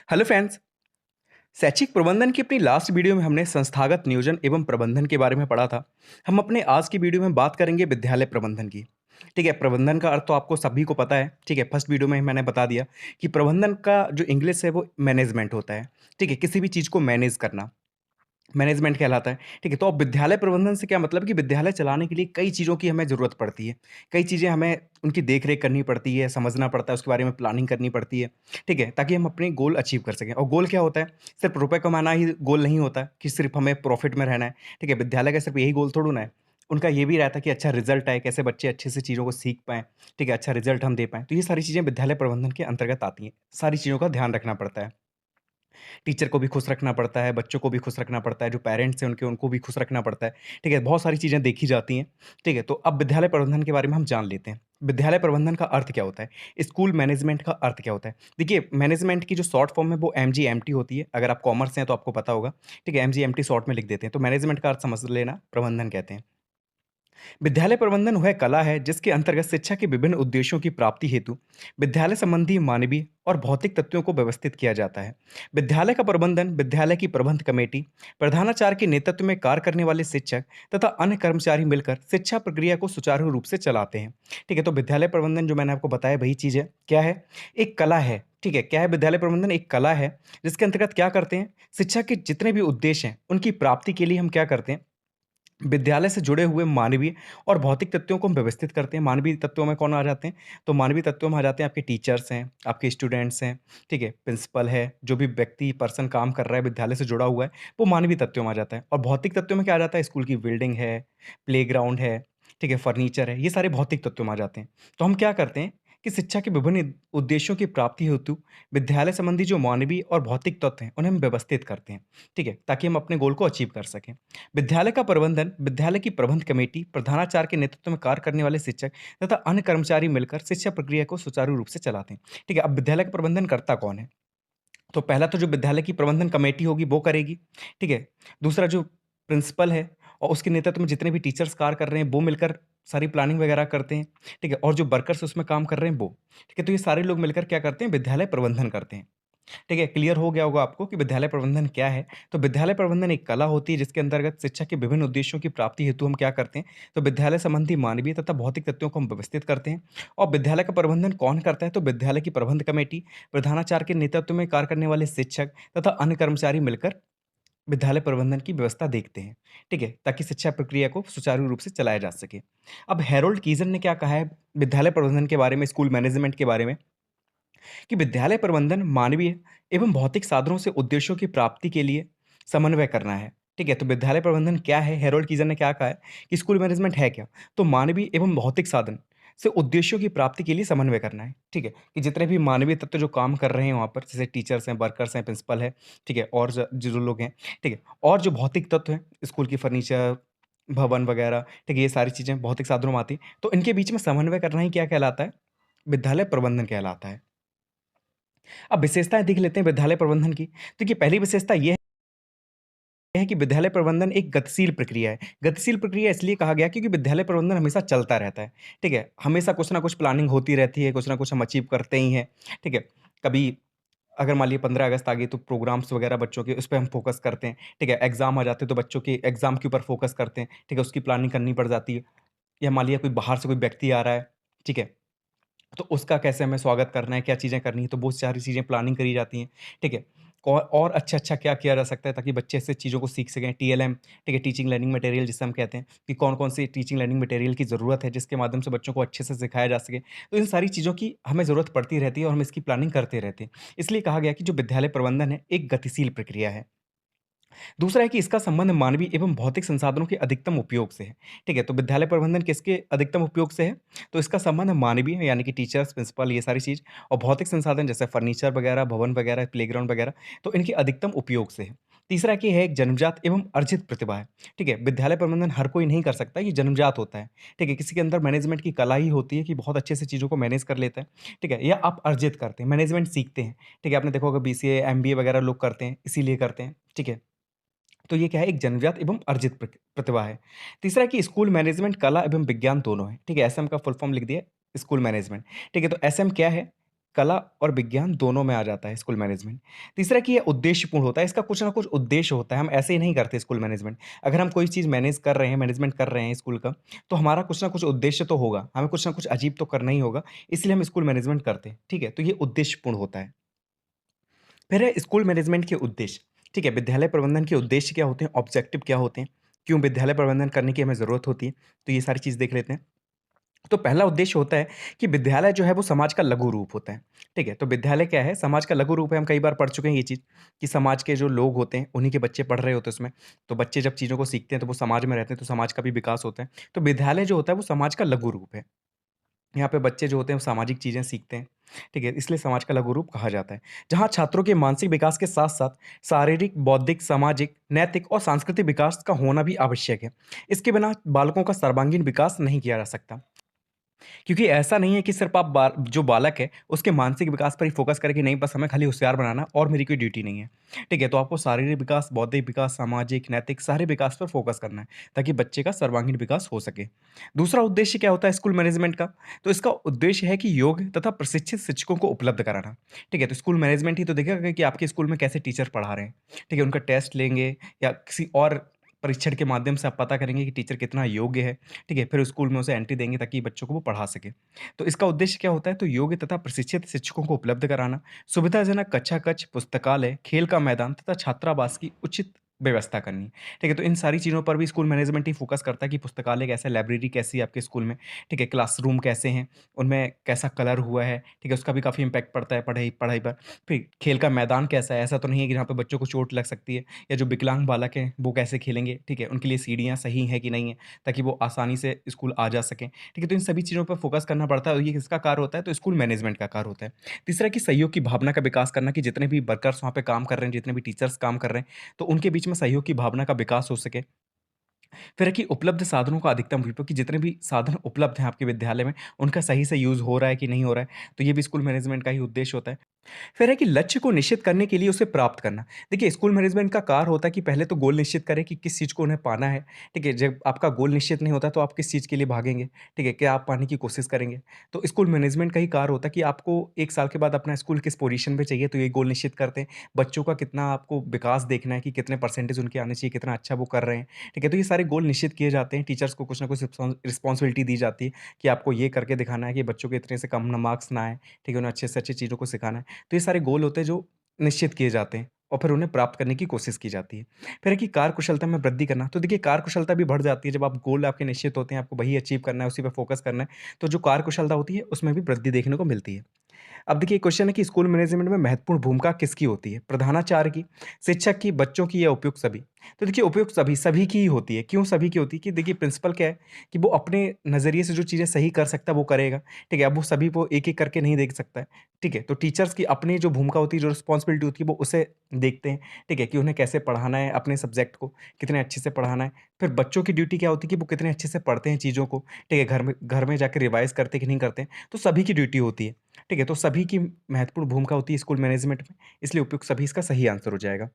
Hello friends. शैक्षिक प्रबंधन की अपनी लास्ट वीडियो में हमने संस्थागत नियोजन एवं प्रबंधन के बारे में पढ़ा था। हम अपने आज की वीडियो में बात करेंगे विद्यालय प्रबंधन की। ठीक है, प्रबंधन का अर्थ तो आपको सभी को पता है। ठीक है, फर्स्ट वीडियो में ही मैंने बता दिया कि प्रबंधन का जो इंग्लिश है वो मैनेजमेंट होता है। ठीक है, किसी भी चीज़ को मैनेज करना मैनेजमेंट कहलाता है। ठीक है, तो अब विद्यालय प्रबंधन से क्या मतलब कि विद्यालय चलाने के लिए कई चीज़ों की हमें ज़रूरत पड़ती है। कई चीज़ें हमें उनकी देख-रेख करनी पड़ती है, समझना पड़ता है, उसके बारे में प्लानिंग करनी पड़ती है। ठीक है, ताकि हम अपने गोल अचीव कर सकें। और गोल क्या होता है? सिर्फ़ रुपए कमाना ही गोल नहीं होता कि सिर्फ़ हमें प्रॉफ़िट में रहना है। ठीक है, विद्यालय का सिर्फ़ यही गोल थोड़ी ना है। उनका ये भी रहता है कि अच्छा रिज़ल्ट आए, कैसे बच्चे अच्छे से चीज़ों को सीख पाएँ। ठीक है, अच्छा रिज़ल्ट हम दे पाएँ। तो ये सारी चीज़ें विद्यालय प्रबंधन के अंतर्गत आती हैं। सारी चीज़ों का ध्यान रखना पड़ता है। टीचर को भी खुश रखना पड़ता है, बच्चों को भी खुश रखना पड़ता है, जो पेरेंट्स हैं उनके उनको भी खुश रखना पड़ता है। ठीक है? बहुत सारी चीज़ें देखी जाती हैं। ठीक है? तो अब विद्यालय प्रबंधन के बारे में हम जान लेते हैं। विद्यालय प्रबंधन का अर्थ क्या होता है? स्कूल मैनेजमेंट का अर्थ क्या होता है? देखिए, मैनेजमेंट की जो शॉर्ट फॉर्म है वो एमजीएमटी होती है। अगर आप कॉमर्स से हैं तो आपको पता होगा। ठीक है? एमजीएमटी शॉर्ट में लिख देते हैं। तो मैनेजमेंट का अर्थ समझ लेना, प्रबंधन कहते हैं। विद्यालय प्रबंधन वह कला है जिसके अंतर्गत शिक्षा के विभिन्न उद्देश्यों की प्राप्ति हेतु विद्यालय संबंधी मानवीय और भौतिक तत्वों को व्यवस्थित किया जाता है। विद्यालय का प्रबंधन विद्यालय की प्रबंध कमेटी, प्रधानाचार्य के नेतृत्व में कार्य करने वाले शिक्षक तथा अन्य कर्मचारी मिलकर शिक्षा प्रक्रिया को सुचारू रूप से चलाते हैं। ठीक है, तो विद्यालय प्रबंधन जो मैंने आपको बताया वही चीज़ है। क्या है? एक कला है। ठीक है, क्या है विद्यालय प्रबंधन? एक कला है जिसके अंतर्गत क्या करते हैं, शिक्षा के जितने भी उद्देश्य हैं उनकी प्राप्ति के लिए हम क्या करते हैं, विद्यालय से जुड़े हुए मानवीय और भौतिक तत्वों को हम व्यवस्थित करते हैं। मानवीय तत्वों में कौन आ जाते हैं? तो मानवीय तत्वों में आ जाते हैं आपके टीचर्स हैं, आपके स्टूडेंट्स हैं, ठीक है? प्रिंसिपल है, जो भी व्यक्ति पर्सन काम कर रहा है विद्यालय से जुड़ा हुआ है, वो मानवीय तत्वों में आ जाता है। और भौतिक तत्वों में क्या आ जाता है? स्कूल की बिल्डिंग है, प्लेग्राउंड है, ठीक है? फर्नीचर है, ये सारे भौतिक तत्वों में आ जाते हैं। तो हम क्या करते हैं कि शिक्षा के विभिन्न उद्देश्यों की प्राप्ति हेतु विद्यालय संबंधी जो मानवीय और भौतिक तत्व हैं, उन्हें हम व्यवस्थित करते हैं, ठीक है? ताकि हम अपने गोल को अचीव कर सकें। विद्यालय का प्रबंधन विद्यालय की प्रबंध कमेटी, प्रधानाचार्य के नेतृत्व में कार्य करने वाले शिक्षक तथा अन्य कर्मचारी मिलकर शिक्षा प्रक्रिया को सुचारू रूप से चलाते हैं। ठीक है, अब विद्यालय का प्रबंधन करता कौन है? तो पहला तो जो विद्यालय की प्रबंधन कमेटी होगी वो करेगी, ठीक है? दूसरा जो प्रिंसिपल है और उसके नेतृत्व में जितने भी टीचर्स कार्य कर रहे हैं वो मिलकर सारी प्लानिंग वगैरह करते हैं, ठीक है? और जो वर्कर्स उसमें काम कर रहे हैं वो, ठीक है? तो ये सारे लोग मिलकर क्या करते हैं? विद्यालय प्रबंधन करते हैं। ठीक है, क्लियर हो गया होगा आपको कि विद्यालय प्रबंधन क्या है। तो विद्यालय प्रबंधन एक कला होती है जिसके अंतर्गत शिक्षा के विभिन्न उद्देश्यों की प्राप्ति हेतु हम क्या करते हैं, तो विद्यालय संबंधी मानवीय तथा भौतिक तत्वों को हम व्यवस्थित करते हैं। और विद्यालय का प्रबंधन कौन करता है? तो विद्यालय की प्रबंध कमेटी, प्रधानाचार्य के नेतृत्व में कार्य करने वाले शिक्षक तथा अन्य कर्मचारी मिलकर विद्यालय प्रबंधन की व्यवस्था देखते हैं। ठीक है, ताकि शिक्षा प्रक्रिया को सुचारू रूप से चलाया जा सके। अब हैरोल्ड कीजन ने क्या कहा है विद्यालय प्रबंधन के बारे में, स्कूल मैनेजमेंट के बारे में, कि विद्यालय प्रबंधन मानवीय एवं भौतिक साधनों से उद्देश्यों की प्राप्ति के लिए समन्वय करना है। ठीक है, तो विद्यालय प्रबंधन क्या है? हेरोल्ड कीजन ने क्या कहा है कि स्कूल मैनेजमेंट है क्या? तो मानवीय एवं भौतिक साधन से उद्देश्यों की प्राप्ति के लिए समन्वय करना है। ठीक है, कि जितने भी मानवीय तत्व जो काम कर रहे हैं वहाँ पर, जैसे टीचर्स हैं, वर्कर्स हैं, प्रिंसिपल है, ठीक है, और जो लोग हैं, ठीक है, और जो भौतिक तत्व हैं, स्कूल की फर्नीचर, भवन वगैरह, ठीक है, ये सारी चीज़ें भौतिक साधनों में आती हैं। तो इनके बीच में समन्वय करना ही क्या कहलाता है? विद्यालय प्रबंधन कहलाता है। अब विशेषताएँ देख लेते हैं विद्यालय प्रबंधन की। देखिए, पहली विशेषता ये है कि विद्यालय प्रबंधन एक गतिशील प्रक्रिया है। गतिशील प्रक्रिया इसलिए कहा गया क्योंकि विद्यालय प्रबंधन हमेशा चलता रहता है, ठीक है? हमेशा कुछ ना कुछ प्लानिंग होती रहती है, कुछ ना कुछ हम अचीव करते ही हैं, ठीक है? कभी अगर मान लीजिए 15 अगस्त आ गई तो प्रोग्राम्स वगैरह बच्चों के उस पे हम फ़ोकस करते हैं, ठीक है? एग्ज़ाम आ जाते हैं तो बच्चों के एग्ज़ाम के ऊपर फ़ोकस करते हैं, ठीक है? उसकी प्लानिंग करनी पड़ जाती है। या मान लिया कोई बाहर से कोई व्यक्ति आ रहा है, ठीक है? तो उसका कैसे हमें स्वागत करना है, क्या चीज़ें करनी है, तो वो सारी चीज़ें प्लानिंग करी जाती हैं, ठीक है? और अच्छा-अच्छा क्या किया जा सकता है ताकि बच्चे इससे चीज़ों को सीख सकें, टीएलएम, ठीक है, टीचिंग लर्निंग मटेरियल जिसे हम कहते हैं, कि कौन-कौन सी टीचिंग लर्निंग मटेरियल की ज़रूरत है, जिसके माध्यम से बच्चों को अच्छे से सिखाया जा सके। तो इन सारी चीज़ों की हमें ज़रूरत पड़ती रहती है और हम इसकी प्लानिंग करते रहते हैं। इसलिए कहा गया कि जो विद्यालय प्रबंधन है, एक गतिशील प्रक्रिया है। दूसरा है कि इसका संबंध मानवीय एवं भौतिक संसाधनों के अधिकतम उपयोग से है। ठीक है, तो विद्यालय प्रबंधन किसके अधिकतम उपयोग से है? तो इसका संबंध मानवीय यानी कि टीचर्स, प्रिंसिपल ये सारी चीज़ और भौतिक संसाधन जैसे फर्नीचर वगैरह, भवन वगैरह, प्लेग्राउंड वगैरह, तो इनके अधिकतम उपयोग से है। तीसरा कि है एक जन्मजात एवं अर्जित प्रतिभा है। ठीक है, विद्यालय प्रबंधन हर कोई नहीं कर सकता, ये जन्मजात होता है। ठीक है, किसी के अंदर मैनेजमेंट की कला ही होती है कि बहुत अच्छे से चीज़ों को मैनेज कर लेता है। ठीक है, या आप अर्जित करते हैं, मैनेजमेंट सीखते हैं। ठीक है, आपने देखा होगा बीसीए, एमबीए वगैरह लोग करते हैं, इसीलिए करते हैं। ठीक है। तो ये क्या है एक जन्मजात एवं अर्जित प्रतिभा है। तीसरा है कि स्कूल मैनेजमेंट कला एवं विज्ञान दोनों है। ठीक है, एसएम का फुल फॉर्म लिख दिया स्कूल मैनेजमेंट। ठीक है, तो एसएम क्या है? कला और विज्ञान दोनों में आ जाता है स्कूल मैनेजमेंट। तीसरा कि ये उद्देश्यपूर्ण होता है, इसका कुछ ना कुछ उद्देश्य होता है, हम ऐसे ही नहीं करते स्कूल मैनेजमेंट। अगर हम कोई चीज़ मैनेज कर रहे हैं, मैनेजमेंट कर रहे हैं स्कूल का, तो हमारा कुछ ना कुछ उद्देश्य तो होगा, हमें कुछ ना कुछ अजीब तो करना ही होगा, इसलिए हम स्कूल मैनेजमेंट करते हैं, ठीक है? तो ये उद्देश्यपूर्ण होता है। फिर है स्कूल मैनेजमेंट के उद्देश्य, ठीक है? विद्यालय प्रबंधन के उद्देश्य क्या होते हैं, ऑब्जेक्टिव क्या होते हैं, क्यों विद्यालय प्रबंधन करने की हमें ज़रूरत होती है, तो ये सारी चीज़ देख लेते हैं। तो पहला उद्देश्य होता है कि विद्यालय जो है वो समाज का लघु रूप होता है, ठीक है? तो विद्यालय क्या है? समाज का लघु रूप है, हम कई बार पढ़ चुके हैं ये चीज़ कि समाज के जो लोग होते हैं, उन्हीं के बच्चे पढ़ रहे होते हैं उसमें। तो बच्चे जब चीज़ों को सीखते हैं, तो वो समाज में रहते हैं, तो समाज का भी विकास होता है। तो विद्यालय जो होता है, वो समाज का लघु रूप है। यहाँ पे बच्चे जो होते हैं, वो सामाजिक चीज़ें सीखते हैं, ठीक है? इसलिए समाज का लघु रूप कहा जाता है। जहाँ छात्रों के मानसिक विकास के साथ-साथ शारीरिक, बौद्धिक, सामाजिक, नैतिक और सांस्कृतिक विकास का होना भी आवश्यक है। इसके बिना बालकों का सर्वांगीण विकास नहीं किया जा सकता। क्योंकि ऐसा नहीं है कि सिर्फ़ आप बा जो बालक है, उसके मानसिक विकास पर ही फ़ोकस करें कि नहीं बस हमें खाली होशियार बनाना और मेरी कोई ड्यूटी नहीं है। ठीक है? तो आपको शारीरिक विकास, बौद्धिक विकास, सामाजिक, नैतिक सारे विकास पर फ़ोकस करना है, ताकि बच्चे का सर्वांगीण विकास हो सके। दूसरा उद्देश्य क्या होता है स्कूल मैनेजमेंट का? तो इसका उद्देश्य है कि योग्य तथा प्रशिक्षित शिक्षकों को उपलब्ध कराना। ठीक है? तो स्कूल मैनेजमेंट ही तो देखेगा कि आपके स्कूल में कैसे टीचर पढ़ा रहे हैं। ठीक है? उनका टेस्ट लेंगे या किसी और परीक्षण के माध्यम से आप पता करेंगे कि टीचर कितना योग्य है। ठीक है? फिर स्कूल में उसे एंट्री देंगे ताकि बच्चों को वो पढ़ा सके। तो इसका उद्देश्य क्या होता है? तो योग्य तथा प्रशिक्षित शिक्षकों को उपलब्ध कराना, सुविधाजनक कक्षा कक्ष, पुस्तकालय, खेल का मैदान तथा छात्रावास की उचित व्यवस्था करनी। ठीक है? तो इन सारी चीज़ों पर भी स्कूल मैनेजमेंट ही फ़ोकस करता है कि पुस्तकालय कैसा है, लाइब्रेरी कैसी है आपके स्कूल में, ठीक है? क्लासरूम कैसे हैं, उनमें कैसा कलर हुआ है, ठीक है? उसका भी काफ़ी इम्पैक्ट पड़ता है पढ़ाई पढ़ाई पर। फिर खेल का मैदान कैसा है? ऐसा तो नहीं है कि जहाँ पे बच्चों को चोट लग सकती है या जो विकलांग बालक हैं, वो कैसे खेलेंगे, ठीक है? उनके लिए सीढ़ियाँ सही हैं कि नहीं है, ताकि वो आसानी से स्कूल आ जा सकें। ठीक है? तो इन सभी चीज़ों पर फ़ोकस करना पड़ता है और ये किसका कार्य होता है? तो स्कूल मैनेजमेंट का कार्य होता है। तीसरा कि सहयोग की भावना का विकास करना कि जितने भी वर्कर्स वहाँ पे काम कर रहे हैं, जितने भी टीचर्स काम कर रहे हैं, तो उनके बीच में सहयोग की भावना का विकास हो सके। फिर है कि उपलब्ध साधनों का अधिकतम उपयोग कि जितने भी साधन उपलब्ध हैं आपके विद्यालय में, उनका सही से यूज़ हो रहा है कि नहीं हो रहा है, तो ये भी स्कूल मैनेजमेंट का ही उद्देश्य होता है। फिर है कि लक्ष्य को निश्चित करने के लिए उसे प्राप्त करना। देखिए स्कूल मैनेजमेंट का कार्य होता है कि पहले तो गोल निश्चित करें कि किस चीज़ को उन्हें पाना है, ठीक है? जब आपका गोल निश्चित नहीं होता तो आप किस चीज़ के लिए भागेंगे, ठीक है? क्या आप पाने की कोशिश करेंगे? तो स्कूल मैनेजमेंट का ही कार्य होता है कि आपको 1 साल के बाद अपना स्कूल किस पोज़ीशन पे चाहिए तो ये गोल निश्चित करते हैं। बच्चों का कितना आपको विकास देखना है कि कितने परसेंटेज उनके आने चाहिए, कितना अच्छा वो कर रहे हैं, ठीक है? तो ये सारे गोल निश्चित किए जाते हैं, टीचर्स को कुछ ना कुछ रिस्पॉन्सिबिलिटी दी जाती है कि आपको ये करके दिखाना है कि बच्चों के इतने से कम ना मार्क्स ना आएँ, ठीक है? उन्हें अच्छे से अच्छी चीज़ों को सिखाना है। तो ये सारे गोल होते हैं जो निश्चित किए जाते हैं और फिर उन्हें प्राप्त करने की कोशिश की जाती है। फिर है कि कार्यकुशलता में वृद्धि करना, तो देखिए कार्यकुशलता भी बढ़ जाती है जब आप गोल आपके निश्चित होते हैं, आपको वही अचीव करना है, उसी पे फ़ोकस करना है, तो जो कार्यकुशलता होती है उसमें भी वृद्धि देखने को मिलती है। अब देखिए क्वेश्चन है कि स्कूल मैनेजमेंट में महत्वपूर्ण भूमिका किसकी होती है? प्रधानाचार्य की, शिक्षक की, बच्चों की या उपयुक्त सभी? तो देखिए उपयुक्त सभी की ही होती है। क्यों सभी की होती है? कि देखिए प्रिंसिपल क्या है कि वो अपने नज़रिए से जो चीज़ें सही कर सकता है वो करेगा, ठीक है? अब वो सभी को एक-एक करके नहीं देख सकता है, ठीक है? तो टीचर्स की अपनी जो भूमिका होती है, जो रिस्पॉन्सिबिलिटी होती है वो उसे देखते हैं, ठीक है? कि उन्हें कैसे पढ़ाना है अपने सब्जेक्ट को, कितने अच्छे से पढ़ाना है। फिर बच्चों की ड्यूटी क्या होती है कि वो कितने अच्छे से पढ़ते हैं चीज़ों को, ठीक है? घर में जाके रिवाइज़ करते हैं कि नहीं करते हैं, तो सभी की ड्यूटी होती है। ठीक है? तो सभी की महत्वपूर्ण भूमिका होती है स्कूल मैनेजमेंट में, इसलिए उपयुक्त सभी इसका सही आंसर हो जाएगा।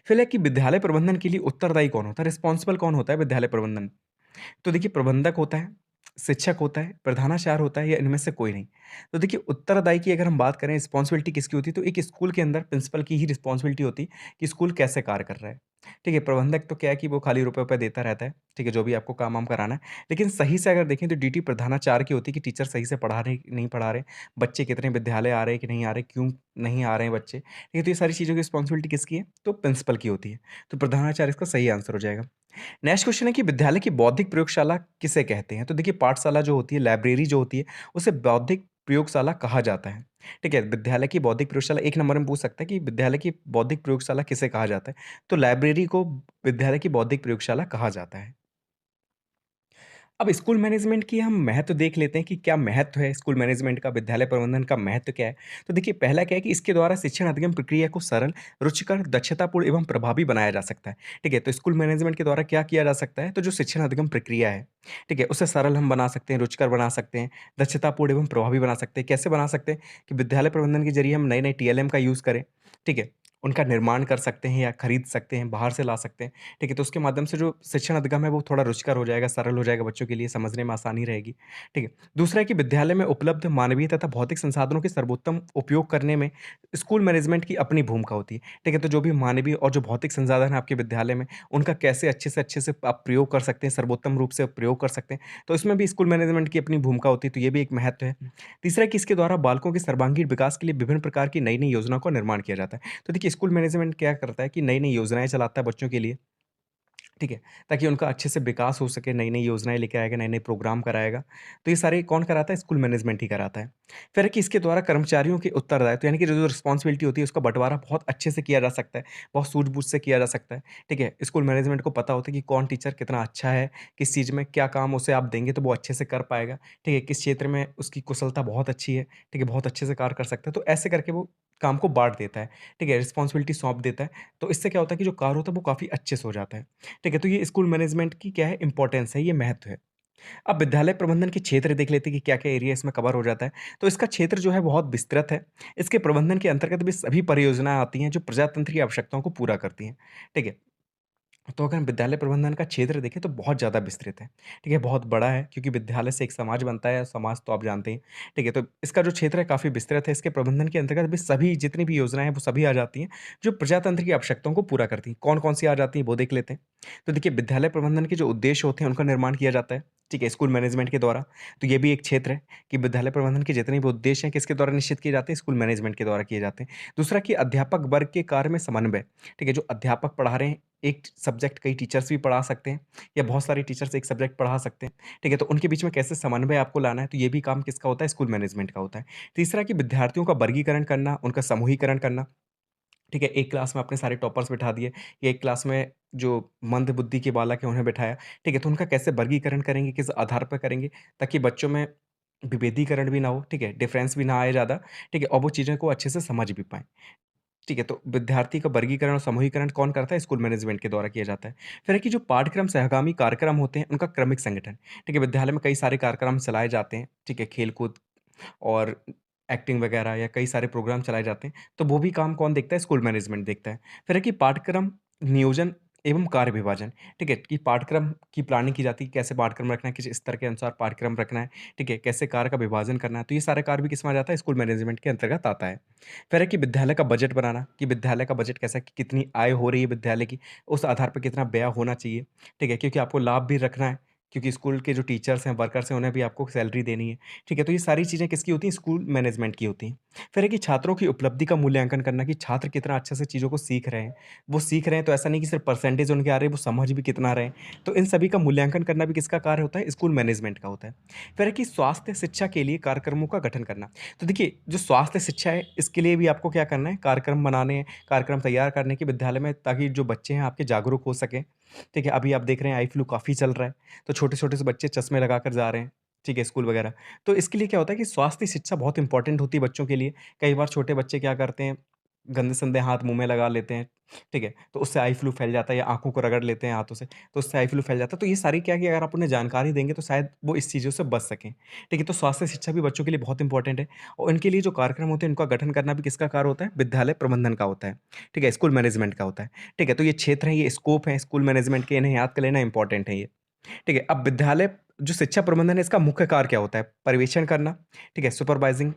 फिर है कि विद्यालय प्रबंधन के लिए उत्तरदायी कौन होता है? रिस्पॉन्सिबल कौन होता है विद्यालय प्रबंधन? तो देखिए प्रबंधक होता है, शिक्षक होता है, प्रधानाचार्य होता है या इनमें से कोई नहीं। तो देखिए उत्तरदायी की अगर हम बात करें रिस्पॉन्सिबिलिटी किसकी होती है, तो एक स्कूल के अंदर प्रिंसिपल की ही रिस्पॉन्सिबिलिटी होती है कि स्कूल कैसे कार्य कर रहा है। ठीक है, प्रबंधक तो क्या है कि वो खाली रुपए-वुपए देता रहता है, ठीक है, जो भी आपको काम-वाम कराना है। लेकिन सही से अगर देखें तो ड्यूटी प्रधानाचार्य की होती है कि टीचर सही से पढ़ा रहे हैं कि नहीं पढ़ा रहे, बच्चे कितने विद्यालय आ रहे हैं कि नहीं आ रहे, क्यों नहीं आ रहे हैं बच्चे। ठीक है, तो ये सारी चीज़ों की रिस्पॉन्सिबिलिटी किसकी है? तो प्रिंसिपल की होती है। तो प्रधानाचार्य इसका सही आंसर हो जाएगा। नेक्स्ट क्वेश्चन है कि विद्यालय की बौद्धिक प्रयोगशाला किसे कहते हैं? तो देखिए पाठशाला जो होती है, लाइब्रेरी जो होती है, उसे बौद्धिक प्रयोगशाला कहा जाता है। ठीक है? विद्यालय की बौद्धिक प्रयोगशाला 1 नंबर में पूछ सकता है कि विद्यालय की बौद्धिक प्रयोगशाला किसे कहा जाता है? तो लाइब्रेरी को विद्यालय की बौद्धिक प्रयोगशाला कहा जाता है। अब स्कूल मैनेजमेंट की हम महत्व देख लेते हैं कि क्या महत्व है स्कूल मैनेजमेंट का, विद्यालय प्रबंधन का महत्व क्या है? तो देखिए पहला क्या है कि इसके द्वारा शिक्षण अधिगम प्रक्रिया को सरल, रुचिकर, दक्षतापूर्ण एवं प्रभावी बनाया जा सकता है। ठीक है? तो स्कूल मैनेजमेंट के द्वारा क्या किया जा सकता है? तो जो शिक्षण अधिगम प्रक्रिया है, ठीक है? उसे सरल हम बना सकते हैं, रुचिकर बना सकते हैं, दक्षतापूर्ण एवं प्रभावी बना सकते हैं। कैसे बना सकते हैं? कि विद्यालय प्रबंधन के ज़रिए हम नए-नए टीएलएम का यूज़ करें, ठीक है? उनका निर्माण कर सकते हैं या खरीद सकते हैं, बाहर से ला सकते हैं, ठीक है? तो उसके माध्यम से जो शिक्षण अधिगम है वो थोड़ा रुचिकर हो जाएगा, सरल हो जाएगा बच्चों के लिए, समझने में आसानी रहेगी, ठीक है? दूसरा है कि विद्यालय में उपलब्ध मानवीय तथा भौतिक संसाधनों के सर्वोत्तम उपयोग करने में स्कूल मैनेजमेंट की अपनी भूमिका होती है, ठीक है? तो जो भी मानवीय और जो भौतिक संसाधन है आपके विद्यालय में, उनका कैसे अच्छे से आप प्रयोग कर सकते हैं, सर्वोत्तम रूप से प्रयोग कर सकते हैं, तो इसमें भी स्कूल मैनेजमेंट की अपनी भूमिका होती है, तो ये भी एक महत्व है। तीसरा है कि इसके द्वारा बालकों के सर्वांगीण विकास के लिए विभिन्न प्रकार की नई-नई योजनाओं का निर्माण किया जाता है। तो देखिए स्कूल मैनेजमेंट क्या करता है कि नई-नई योजनाएँ चलाता है बच्चों के लिए, ठीक है? ताकि उनका अच्छे से विकास हो सके, नई-नई योजनाएँ लेके आएगा, नए-नए प्रोग्राम कराएगा। तो ये सारे कौन कराता है? स्कूल मैनेजमेंट ही कराता है। फिर है कि इसके द्वारा कर्मचारियों के उत्तरदायित्व यानी कि जो-जो रिस्पॉन्सिबिलिटी होती है उसका बँटवारा बहुत अच्छे से किया जा सकता है, बहुत सूझबूझ से किया जा सकता है, ठीक है? स्कूल मैनेजमेंट को पता होता है कि कौन टीचर कितना अच्छा है, किस चीज़ में क्या काम उसे आप देंगे तो वो अच्छे से कर पाएगा, ठीक है? किस क्षेत्र में उसकी कुशलता बहुत अच्छी है, ठीक है? बहुत अच्छे से कार्य कर सकता है। तो ऐसे करके वो काम को बाँट देता है, ठीक है? रिस्पॉन्सिबिलिटी सौंप देता है। तो इससे क्या होता है कि जो कार्य होता है वो काफ़ी अच्छे से हो जाता है। ठीक है, तो ये स्कूल मैनेजमेंट की क्या है इम्पोर्टेंस है, ये महत्व है। अब विद्यालय प्रबंधन के क्षेत्र देख लेते हैं कि क्या-क्या एरिया इसमें कवर हो जाता है। तो इसका क्षेत्र जो है बहुत विस्तृत है। इसके प्रबंधन के अंतर्गत भी सभी परियोजनाएँ आती हैं जो प्रजातंत्र की आवश्यकताओं को पूरा करती हैं। ठीक है? तो अगर हम विद्यालय प्रबंधन का क्षेत्र देखें तो बहुत ज़्यादा विस्तृत है, ठीक है? बहुत बड़ा है क्योंकि विद्यालय से एक समाज बनता है, समाज तो आप जानते हैं, ठीक है? तो इसका जो क्षेत्र है काफ़ी विस्तृत है, इसके प्रबंधन के अंतर्गत भी सभी जितनी भी योजनाएँ हैं वो सभी आ जाती हैं, जो प्रजातंत्र की आवश्यकताओं को पूरा करती हैं। कौन-कौन सी आ जाती हैं वो देख लेते हैं। तो देखिए विद्यालय प्रबंधन के जो उद्देश्य होते हैं उनका निर्माण किया जाता है, ठीक है? स्कूल मैनेजमेंट के द्वारा। तो ये भी एक क्षेत्र है कि विद्यालय प्रबंधन के जितने भी उद्देश्य हैं किसके द्वारा निश्चित किए जाते हैं? स्कूल मैनेजमेंट के द्वारा किए जाते हैं। दूसरा कि अध्यापक वर्ग के कार्य में समन्वय, ठीक है? जो अध्यापक पढ़ा रहे हैं एक सब्जेक्ट कई टीचर्स भी पढ़ा सकते हैं या बहुत सारे टीचर्स एक सब्जेक्ट पढ़ा सकते हैं, ठीक है? तो उनके बीच में कैसे समन्वय आपको लाना है, तो ये भी काम किसका होता है? स्कूल मैनेजमेंट का होता है। तीसरा कि विद्यार्थियों का वर्गीकरण करना, उनका समूहीकरण करना, ठीक है? एक क्लास में आपने सारे टॉपर्स बिठा दिए या एक क्लास में जो मंद बुद्धि के बालक हैं उन्हें बिठाया, ठीक है? तो उनका कैसे वर्गीकरण करेंगे, किस आधार पर करेंगे ताकि बच्चों में विभेदीकरण भी ना हो, ठीक है? डिफरेंस भी ना आए ज़्यादा, ठीक है? और वो चीज़ों को अच्छे से समझ भी पाएँ। ठीक है, तो विद्यार्थी का वर्गीकरण और समूहीकरण कौन करता है? स्कूल मैनेजमेंट के द्वारा किया जाता है। फिर है कि जो पाठ्यक्रम सहगामी कार्यक्रम होते हैं, उनका क्रमिक संगठन। ठीक है, विद्यालय में कई सारे कार्यक्रम चलाए जाते हैं, ठीक है, खेल-कूद और एक्टिंग वगैरह या कई सारे प्रोग्राम चलाए जाते हैं, तो वो भी काम कौन देखता है? स्कूल मैनेजमेंट देखता है। फिर है कि पाठ्यक्रम नियोजन एवं कार्य विभाजन, ठीक है, कि पाठ्यक्रम की प्लानिंग की जाती है, कैसे पाठ्यक्रम रखना है, किस स्तर के अनुसार पाठ्यक्रम रखना है, ठीक है, कैसे कार्य का विभाजन करना है, तो ये सारे कार्य भी किसमें आ जाता है? स्कूल मैनेजमेंट के अंतर्गत आता है। फिर है कि विद्यालय का बजट बनाना, कि विद्यालय का बजट कैसा है, कि कितनी आय हो रही है विद्यालय की, उस आधार पे कितना व्यय होना चाहिए, ठीक है, क्योंकि आपको लाभ भी रखना है, क्योंकि स्कूल के जो टीचर्स हैं, वर्कर्स हैं, उन्हें भी आपको सैलरी देनी है, ठीक है, तो ये सारी चीज़ें किसकी होती हैं? स्कूल मैनेजमेंट की होती हैं। फिर है कि छात्रों की उपलब्धि का मूल्यांकन करना कि छात्र कितना अच्छे से चीज़ों को सीख रहे हैं। वो सीख रहे हैं तो ऐसा नहीं कि सिर्फ़ परसेंटेज उनके आ रहे हैं, वो समझ भी कितना रहे हैं। तो इन सभी का मूल्यांकन करना भी किसका कार्य होता है? स्कूल मैनेजमेंट का होता है। फिर है कि स्वास्थ्य शिक्षा के लिए कार्यक्रमों का गठन करना। तो देखिए, जो स्वास्थ्य शिक्षा है, इसके लिए भी आपको क्या करना है? कार्यक्रम बनाने हैं, कार्यक्रम तैयार करने के विद्यालय में ताकि जो बच्चे हैं आपके जागरूक हो सकें। ठीक है, अभी आप देख रहे हैं आई फ्लू काफ़ी चल रहा है, तो छोटे-छोटे से बच्चे चश्मे लगाकर जा रहे हैं, ठीक है, स्कूल वगैरह। तो इसके लिए क्या होता है कि स्वास्थ्य शिक्षा बहुत इम्पोर्टेंट होती है बच्चों के लिए। कई बार छोटे बच्चे क्या करते हैं, गंदे-संदे हाथ मुँह में लगा लेते हैं, ठीक है? तो उससे आई फ्लू फैल जाता है या आँखों को रगड़ लेते हैं हाथों से, तो उससे आई फ्लू फैल जाता है। तो ये सारी क्या है कि अगर आप उन्हें जानकारी देंगे तो शायद वो इस चीज़ों से बच सकें, ठीक है? तो स्वास्थ्य शिक्षा भी बच्चों के लिए बहुत इम्पोर्टेंट है और इनके लिए जो कार्यक्रम होते हैं, इनका गठन करना भी किसका कार्य होता है? विद्यालय प्रबंधन का होता है, ठीक है? स्कूल मैनेजमेंट का होता है, ठीक है? तो ये क्षेत्र हैं, ये स्कोप है स्कूल मैनेजमेंट के, इन्हें याद कर लेना इम्पोर्टेंट है ये, ठीक है? अब विद्यालय जो शिक्षा प्रबंधन है, इसका मुख्य कार्य क्या होता है? पर्यवेक्षण करना, ठीक है? सुपरवाइज़िंग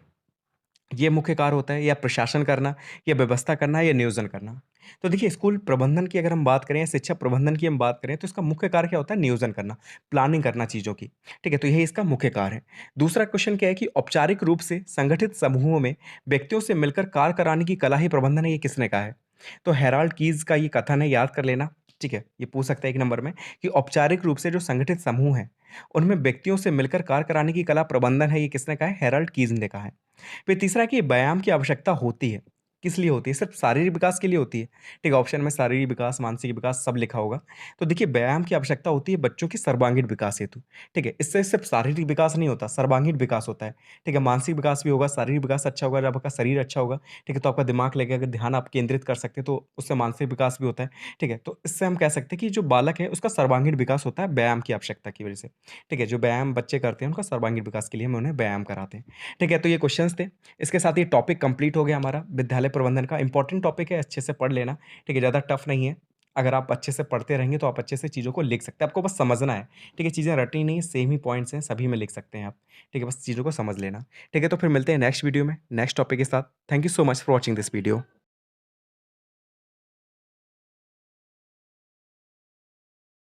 ये मुख्य कार्य होता है या प्रशासन करना या व्यवस्था करना या नियोजन करना। तो देखिए स्कूल प्रबंधन की अगर हम बात करें या शिक्षा प्रबंधन की हम बात करें तो इसका मुख्य कार्य क्या होता है? नियोजन करना, प्लानिंग करना चीज़ों की। ठीक है? तो यही इसका मुख्य कार्य है। दूसरा क्वेश्चन क्या है कि औपचारिक रूप से संगठित समूहों में व्यक्तियों से मिलकर कार्य कराने की कला ही प्रबंधन है, ये किसने कहा है? तो हेराल्ड कीज़ का ये कथन है, याद कर लेना। ठीक है? ये पूछ सकता है 1 नंबर में कि औपचारिक रूप से जो संगठित समूह हैं, उनमें व्यक्तियों से मिलकर कार्य कराने की कला प्रबंधन है, ये किसने कहा है? हेराल्ड कीज़ ने कहा है। फिर तीसरा कि व्यायाम की आवश्यकता होती है। किस लिए होती है? सिर्फ़ शारीरिक विकास के लिए होती है। ठीक है, ऑप्शन में शारीरिक विकास, मानसिक विकास सब लिखा होगा। तो देखिए व्यायाम की आवश्यकता होती है बच्चों के सर्वांगीण विकास हेतु। ठीक है, इससे सिर्फ़ शारीरिक विकास नहीं होता, सर्वांगीण विकास होता है। ठीक है, मानसिक विकास भी होगा, शारीरिक विकास अच्छा होगा, जब आपका शरीर अच्छा होगा, ठीक है, तो आपका दिमाग लगेगा, अगर ध्यान आप केंद्रित कर सकते हैं तो उससे मानसिक विकास भी होता है। ठीक है, तो इससे हम कह सकते हैं कि जो बालक है उसका सर्वांगीण विकास होता है व्यायाम की आवश्यकता की वजह से। ठीक है, जो व्यायाम बच्चे करते हैं उनका सर्वांगीण विकास के लिए हम उन्हें व्यायाम कराते हैं। ठीक है, तो ये क्वेश्चन्स थे। इसके साथ ये टॉपिक कंप्लीट हो गया हमारा विद्यालय प्रबंधन का इंपॉर्टेंट टॉपिक है, अच्छे से पढ़ लेना, ठीक है? ज़्यादा टफ नहीं है। अगर आप अच्छे से पढ़ते रहेंगे तो आप अच्छे से चीज़ों को लिख सकते हैं, आपको बस समझना है, ठीक है? चीज़ें रटनी नहीं है, सेम ही पॉइंट्स हैं, सभी में लिख सकते हैं आप, ठीक है? बस चीज़ों को समझ लेना, ठीक है? तो फिर मिलते हैं नेक्स्ट वीडियो में, नेक्स्ट टॉपिक के साथ। Thank you so much for watching this video.